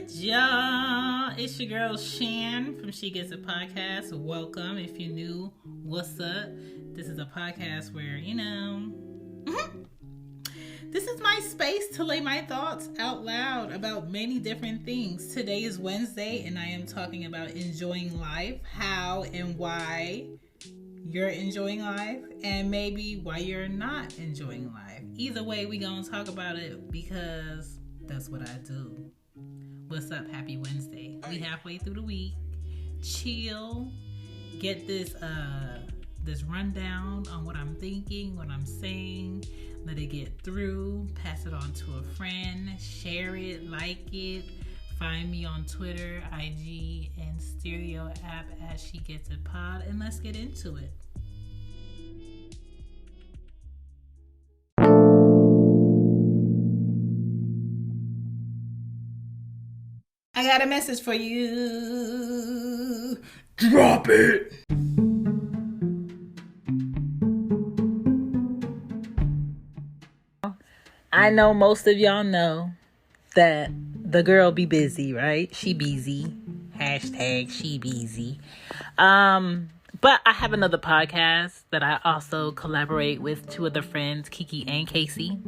good, y'all? It's your girl Shan from She Gets a Podcast. Welcome. If you're new, what's up? This is a podcast where, this is my space to lay my thoughts out loud about many different things. Today is Wednesday, and I am talking about enjoying life, how and why you're enjoying life, and maybe why you're not enjoying life. Either way, we gonna talk about it because that's what I do. What's up? Happy Wednesday. We halfway through the week. Chill. Get this rundown on what I'm thinking, what I'm saying. Let it get through. Pass it on to a friend. Share it. Like it. Find me on Twitter, IG, and Stereo app as She Gets It Pod. And let's get into it. I got a message for you. Drop it. I know most of y'all know that the girl be busy, right? She busy. Hashtag she busy. But I have another podcast that I also collaborate with two other friends, Kiki and Casey.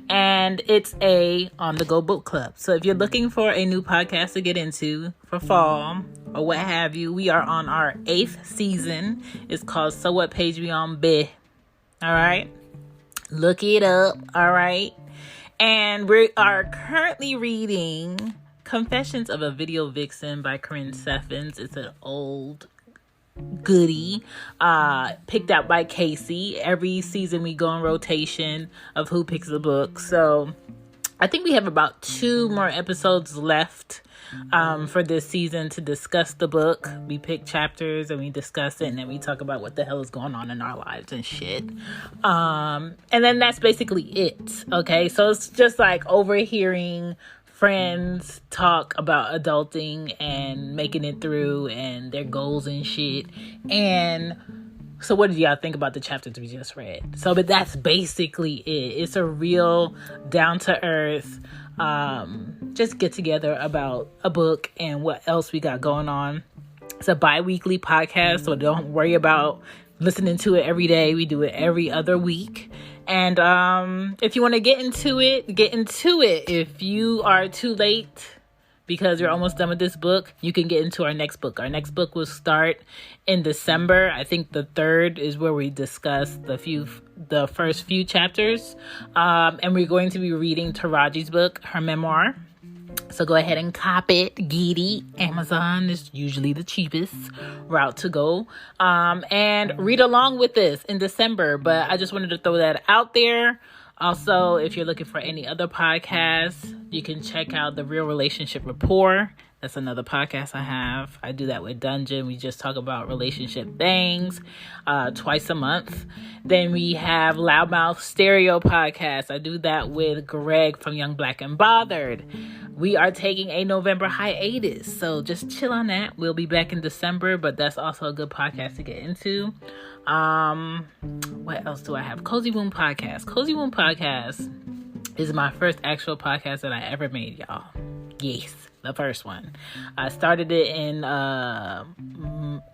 And it's a on-the-go book club. So if you're looking for a new podcast to get into for fall or what have you, we are on our 8th season. It's called So What Page We On Be. All right. Look it up. All right. And we are currently reading Confessions of a Video Vixen by Corinne Steffens. It's an old goodie, picked out by Casey. Every season we go in rotation of who picks the book. So I think we have about 2 more episodes left for this season to discuss the book. We pick chapters and we discuss it, and then we talk about what the hell is going on in our lives and shit. And then that's basically it. Okay, so it's just like overhearing friends talk about adulting and making it through and their goals and shit. And so what did y'all think about the chapters we just read? So, but that's basically it. It's a real down to earth, just get together about a book and what else we got going on. It's a bi-weekly podcast, so don't worry about listening to it every day. We do it every other week. And if you want to get into it, get into it. If you are too late because you're almost done with this book, you can get into our next book. Our next book will start in December. I think the 3rd is where we discuss the first few chapters. And we're going to be reading Taraji's book, her memoir. So go ahead and cop it. Get it. Amazon is usually the cheapest route to go. And read along with this in December. But I just wanted to throw that out there. Also, if you're looking for any other podcasts, you can check out The Real Relationship Rapport. That's another podcast I have. I do that with Dungeon. We just talk about relationship things twice a month. Then we have Loudmouth Stereo Podcast. I do that with Greg from Young Black and Bothered. We are taking a November hiatus, so just chill on that. We'll be back in December, but that's also a good podcast to get into. What else do I have? Cozy Womb Podcast. Cozy Womb Podcast is my first actual podcast that I ever made, y'all. Yes, the first one. I started it in, I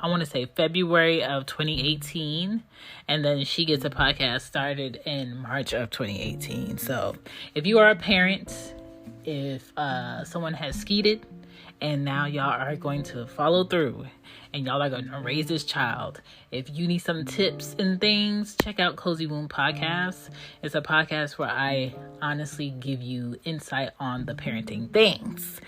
want to say February of 2018. And then She Gets a Podcast started in March of 2018. So if you are a parent, if someone has skeeted and now y'all are going to follow through and y'all are going to raise this child, if you need some tips and things, check out Cozy Womb Podcast. It's a podcast where I honestly give you insight on the parenting things.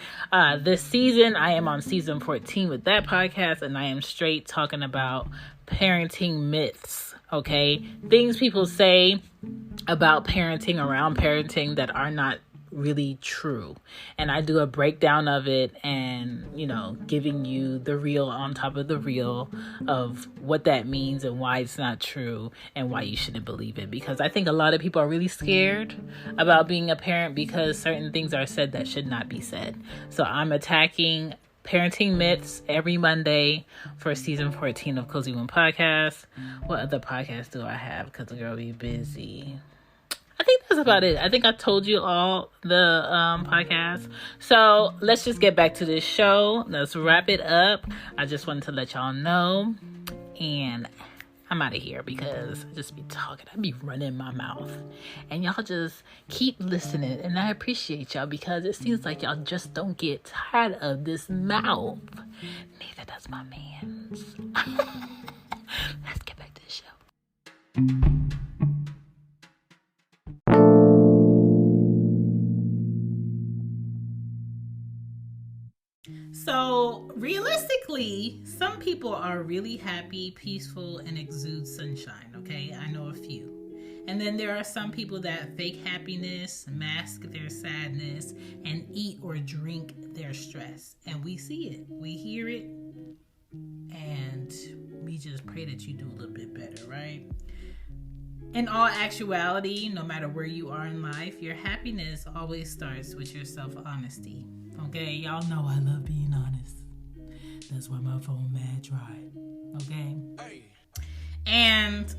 This season, I am on season 14 with that podcast, and I am straight talking about parenting myths, okay? Things people say about parenting, around parenting, that are not really true. And I do a breakdown of it and, giving you the real on top of the real of what that means and why it's not true and why you shouldn't believe it. Because I think a lot of people are really scared about being a parent because certain things are said that should not be said. So I'm attacking parenting myths every Monday for season 14 of Cozy Womb Podcast. What other podcasts do I have? Because the girl be busy. I think that's about it. I think I told you all the podcast. So let's just get back to this show. Let's wrap it up. I just wanted to let y'all know. And I'm out of here because I just be talking. I be running my mouth. And y'all just keep listening. And I appreciate y'all because it seems like y'all just don't get tired of this mouth. Neither does my man's. Let's get back to the show. So, realistically, some people are really happy, peaceful, and exude sunshine, okay? I know a few. And then there are some people that fake happiness, mask their sadness, and eat or drink their stress. And we see it, we hear it, and we just pray that you do a little bit better, right? In all actuality, no matter where you are in life, your happiness always starts with your self-honesty. Okay, y'all know I love being honest. That's why my phone mad dry. Okay? And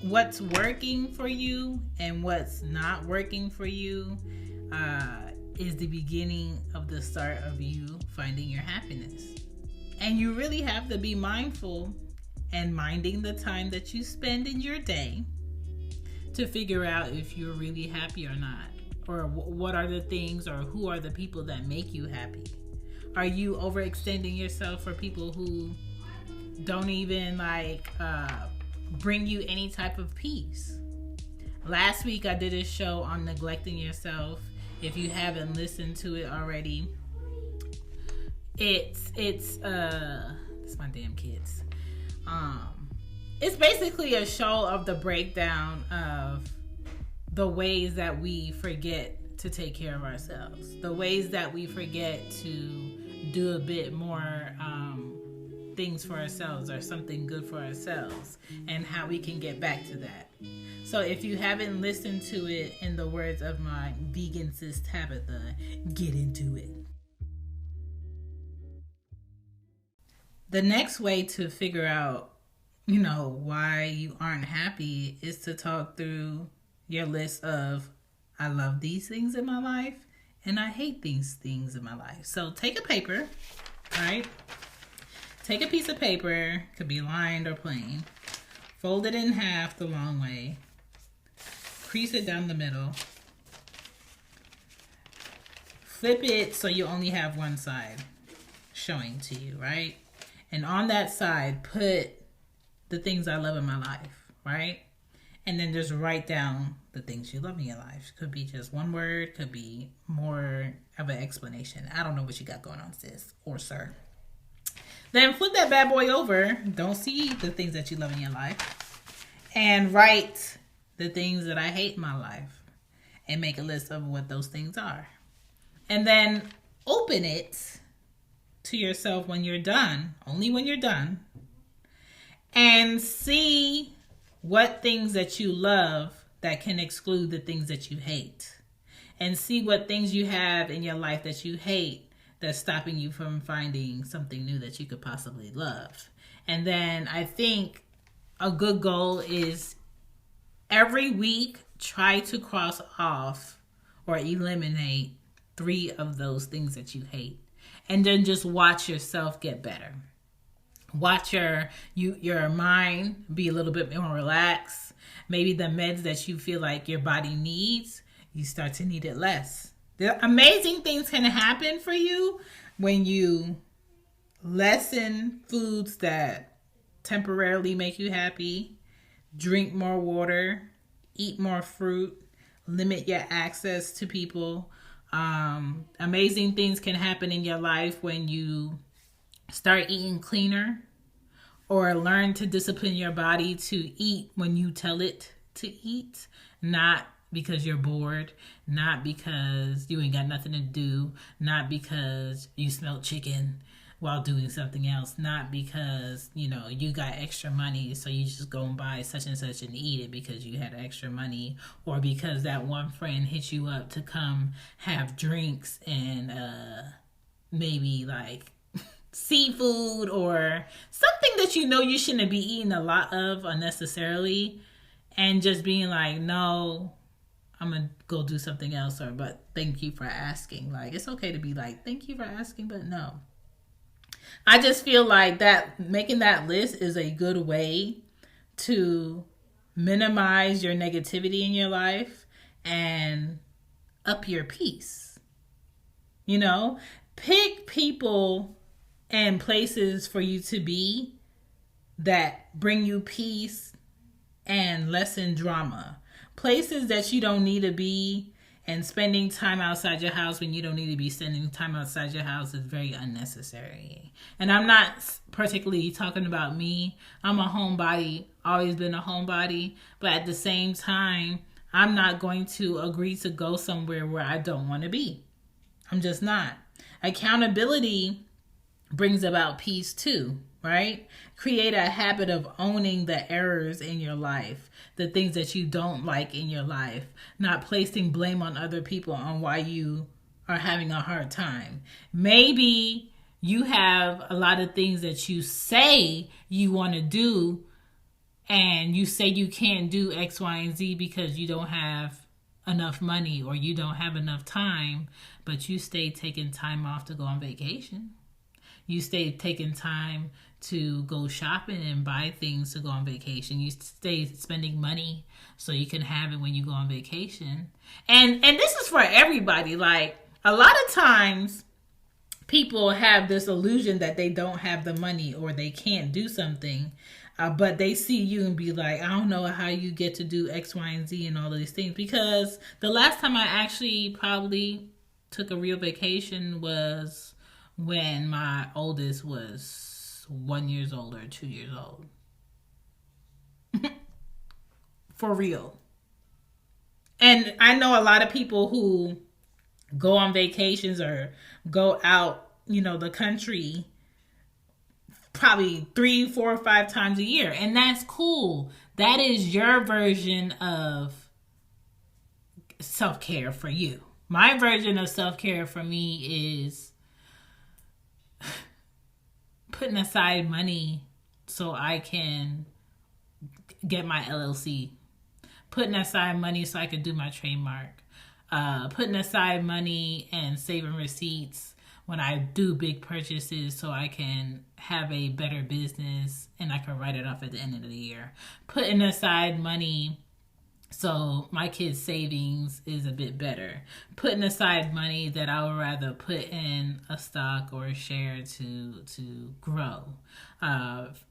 what's working for you and what's not working for you is the beginning of the start of you finding your happiness. And you really have to be mindful and minding the time that you spend in your day to figure out if you're really happy or not. Or what are the things or who are the people that make you happy? Are you overextending yourself for people who don't even bring you any type of peace? Last week I did a show on neglecting yourself. If you haven't listened to it already, it's my damn kids. It's basically a show of the breakdown of the ways that we forget to take care of ourselves, the ways that we forget to do a bit more things for ourselves or something good for ourselves, and how we can get back to that. So if you haven't listened to it, in the words of my vegan sis Tabitha, get into it. The next way to figure out, why you aren't happy is to talk through your list of, I love these things in my life and I hate these things in my life. So take a paper, right? Take a piece of paper, could be lined or plain, fold it in half the long way, crease it down the middle, flip it so you only have one side showing to you, right? And on that side, put the things I love in my life, right? And then just write down the things you love in your life. Could be just one word, could be more of an explanation. I don't know what you got going on, sis or sir. Then flip that bad boy over. Don't see the things that you love in your life. And write the things that I hate in my life. And make a list of what those things are. And then open it to yourself when you're done. Only when you're done. And see what things that you love that can exclude the things that you hate. And see what things you have in your life that you hate that's stopping you from finding something new that you could possibly love. And then I think a good goal is every week try to cross off or eliminate 3 of those things that you hate. And then just watch yourself get better. Watch your mind be a little bit more relaxed. Maybe the meds that you feel like your body needs, you start to need it less. The amazing things can happen for you when you lessen foods that temporarily make you happy, drink more water, eat more fruit, limit your access to people. Amazing things can happen in your life when you start eating cleaner or learn to discipline your body to eat when you tell it to eat, not because you're bored, not because you ain't got nothing to do, not because you smelled chicken while doing something else, not because, you got extra money, so you just go and buy such and such and eat it because you had extra money, or because that one friend hit you up to come have drinks and maybe like seafood or something that you shouldn't be eating a lot of unnecessarily. and just being like, no, I'm going to go do something else, or, but thank you for asking. Like, it's okay to be like, thank you for asking, but no. I just feel like that making that list is a good way to minimize your negativity in your life and up your peace. You know, pick people and places for you to be that bring you peace and lessen drama. Places that you don't need to be, and spending time outside your house when you don't need to be spending time outside your house is very unnecessary. And I'm not particularly talking about me. I'm a homebody, always been a homebody. But at the same time, I'm not going to agree to go somewhere where I don't want to be. I'm just not. Accountability brings about peace too, right? Create a habit of owning the errors in your life, the things that you don't like in your life, not placing blame on other people on why you are having a hard time. Maybe you have a lot of things that you say you want to do, and you say you can't do X, Y, and Z because you don't have enough money or you don't have enough time, but you stay taking time off to go on vacation. You stay taking time to go shopping and buy things to go on vacation. You stay spending money so you can have it when you go on vacation. And this is for everybody. Like, a lot of times people have this illusion that they don't have the money or they can't do something. But they see you and be like, I don't know how you get to do X, Y, and Z and all of these things. Because the last time I actually probably took a real vacation was when my oldest was 1 year old or 2 years old. For real. And I know a lot of people who go on vacations or go out, the country probably 3, 4, 5 times a year. And that's cool. That is your version of self-care for you. My version of self-care for me is putting aside money so I can get my LLC. Putting aside money so I can do my trademark. Putting aside money and saving receipts when I do big purchases so I can have a better business and I can write it off at the end of the year. Putting aside money so my kids' savings is a bit better. Putting aside money that I would rather put in a stock or a share to grow.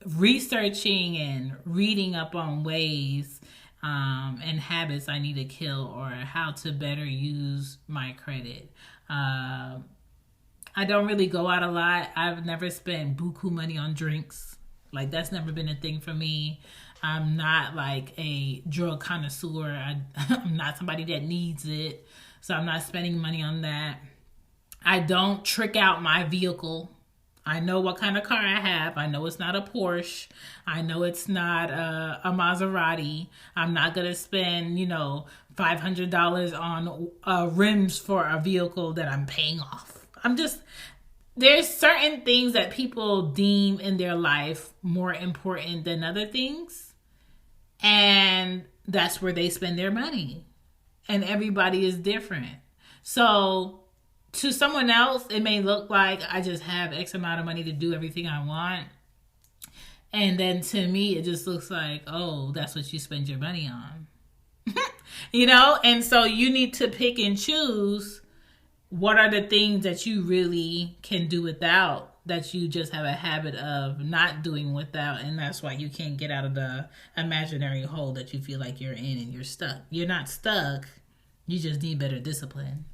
Researching and reading up on ways and habits I need to kill, or how to better use my credit. I don't really go out a lot. I've never spent buku money on drinks. Like, that's never been a thing for me. I'm not like a drug connoisseur. I'm not somebody that needs it. So I'm not spending money on that. I don't trick out my vehicle. I know what kind of car I have. I know it's not a Porsche. I know it's not a Maserati. I'm not going to spend, $500 on rims for a vehicle that I'm paying off. There's certain things that people deem in their life more important than other things. And that's where they spend their money. And everybody is different. So to someone else, it may look like I just have X amount of money to do everything I want. And then to me, it just looks like, oh, that's what you spend your money on. And so you need to pick and choose what are the things that you really can do without, that you just have a habit of not doing without, and that's why you can't get out of the imaginary hole that you feel like you're in and you're stuck. You're not stuck. You just need better discipline.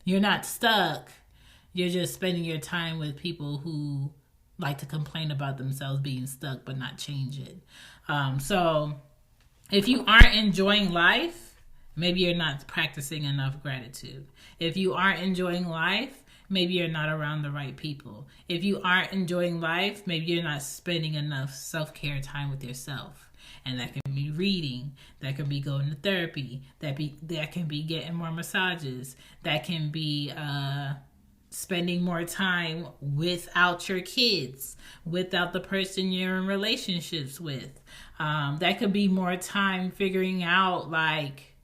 You're not stuck. You're just spending your time with people who like to complain about themselves being stuck but not change it. So if you aren't enjoying life, maybe you're not practicing enough gratitude. If you aren't enjoying life, maybe you're not around the right people. If you aren't enjoying life, maybe you're not spending enough self-care time with yourself. And that can be reading, that can be going to therapy, that can be getting more massages, that can be spending more time without your kids, without the person you're in relationships with. That could be more time figuring out, like,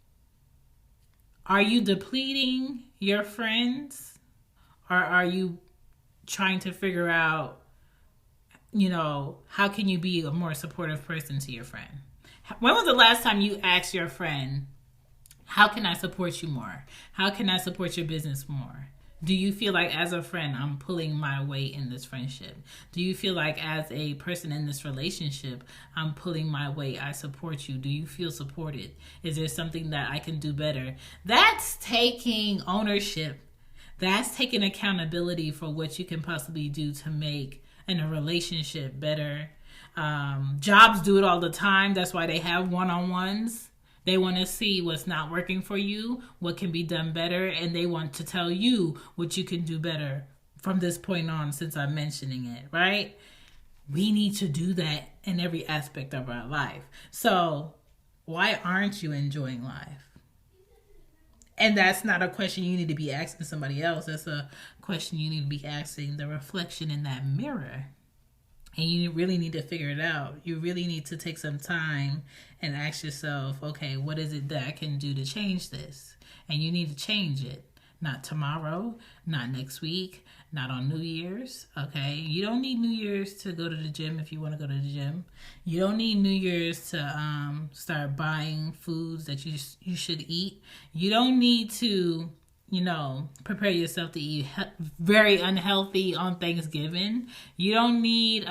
are you depleting your friends, or are you trying to figure out, how can you be a more supportive person to your friend? When was the last time you asked your friend, how can I support you more? How can I support your business more? Do you feel like as a friend, I'm pulling my weight in this friendship? Do you feel like as a person in this relationship, I'm pulling my weight, I support you? Do you feel supported? Is there something that I can do better? That's taking ownership. That's taking accountability for what you can possibly do to make in a relationship better. Jobs do it all the time. That's why they have one-on-ones. They want to see what's not working for you, what can be done better, and they want to tell you what you can do better from this point on, since I'm mentioning it, right? We need to do that in every aspect of our life. So why aren't you enjoying life? And that's not a question you need to be asking somebody else. That's a question you need to be asking the reflection in that mirror. And you really need to figure it out. You really need to take some time and ask yourself, okay, what is it that I can do to change this? And you need to change it. Not tomorrow, not next week, not on New Year's, okay? You don't need New Year's to go to the gym if you want to go to the gym. You don't need New Year's to start buying foods that you should eat. You don't need to prepare yourself to eat very unhealthy on Thanksgiving. You don't need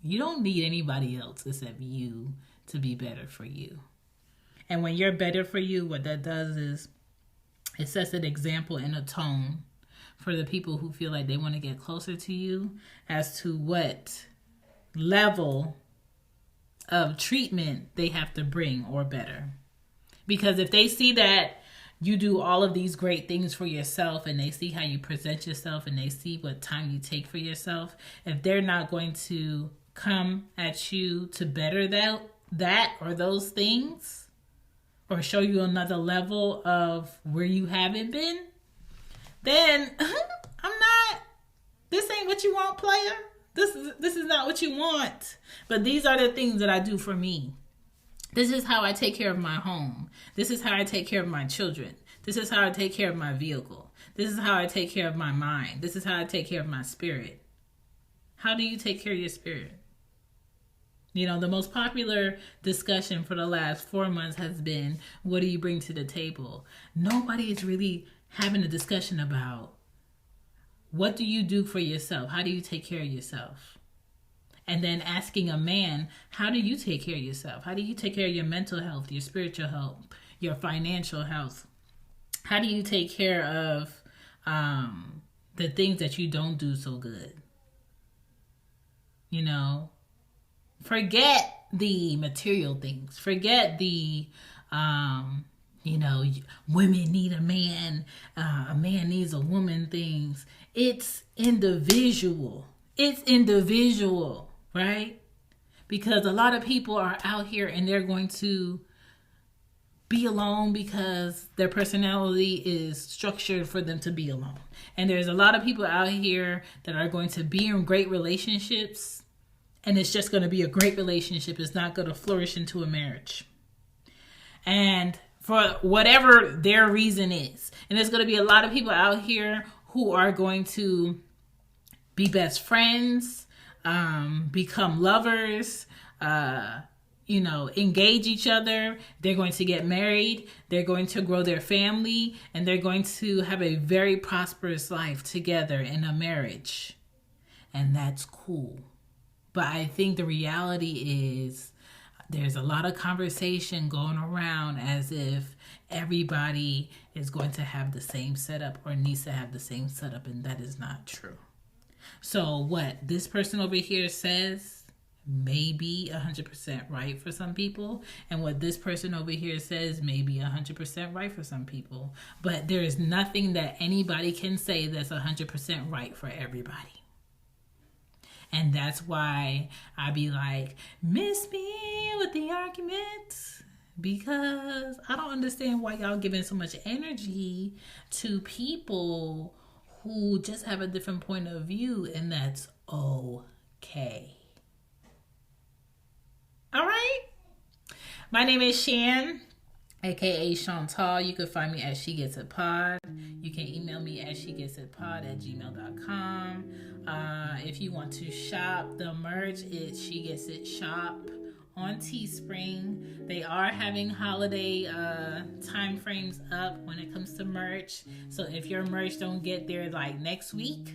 anybody else except you to be better for you. And when you're better for you, what that does is it sets an example and a tone for the people who feel like they want to get closer to you as to what level of treatment they have to bring or better. Because if they see that you do all of these great things for yourself, and they see how you present yourself, and they see what time you take for yourself, if they're not going to come at you to better that or those things, or show you another level of where you haven't been, then this ain't what you want, player. This is not what you want. But these are the things that I do for me. This is how I take care of my home. This is how I take care of my children. This is how I take care of my vehicle. This is how I take care of my mind. This is how I take care of my spirit. How do you take care of your spirit? The most popular discussion for the last 4 months has been, what do you bring to the table? Nobody is really having a discussion about, what do you do for yourself? How do you take care of yourself? And then asking a man, how do you take care of yourself? How do you take care of your mental health, your spiritual health, your financial health? How do you take care of the things that you don't do so good? Forget the material things. Forget the, women need a man needs a woman things. It's individual. Right? Because a lot of people are out here and they're going to be alone because their personality is structured for them to be alone. And there's a lot of people out here that are going to be in great relationships, and it's just going to be a great relationship. It's not going to flourish into a marriage. And for whatever their reason is. And there's going to be a lot of people out here who are going to be best friends, become lovers, engage each other. They're going to get married. They're going to grow their family, and they're going to have a very prosperous life together in a marriage. And that's cool. But I think the reality is there's a lot of conversation going around as if everybody is going to have the same setup or needs to have the same setup, and that is not true. So what this person over here says may be 100% right for some people, and what this person over here says may be 100% right for some people. But there is nothing that anybody can say that's 100% right for everybody. And that's why I be like, miss me with the arguments. because I don't understand why y'all giving so much energy to people who just have a different point of view, and that's okay. All right. My name is Shan, aka Chantal. You can find me at She Gets It Pod. You can email me at shegetitpod@gmail.com. If you want to shop the merch, it's She Gets It Shop on Teespring. They are having holiday time frames up when it comes to merch. So if your merch don't get there like next week,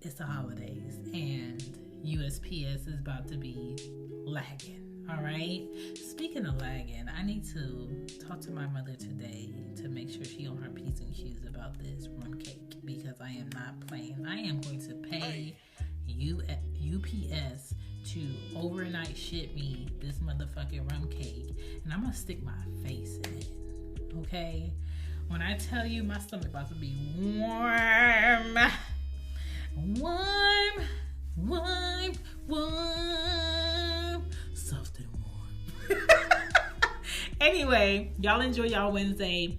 it's the holidays and USPS is about to be lagging. All right. Speaking of lagging, I need to talk to my mother today to make sure she on her P's and Q's about this rum cake, because I am not playing. I am going to pay UPS to overnight ship me this motherfucking rum cake, and I'm gonna stick my face in it. Okay. When I tell you my stomach about to be warm, soft and warm. Anyway, y'all enjoy y'all Wednesday.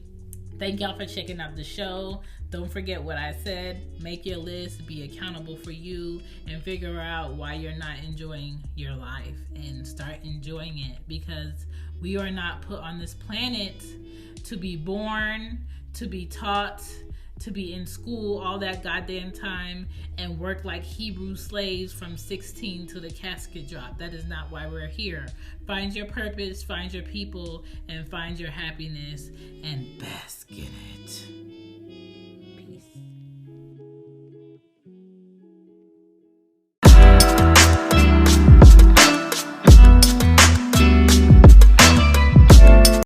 Thank y'all for checking out the show. Don't forget what I said. Make your list, be accountable for you, and figure out why you're not enjoying your life and start enjoying it, because we are not put on this planet to be born, to be taught, to be in school all that goddamn time and work like Hebrew slaves from 16 to the casket drop. That is not why we're here. Find your purpose, find your people, and find your happiness, and bask in it.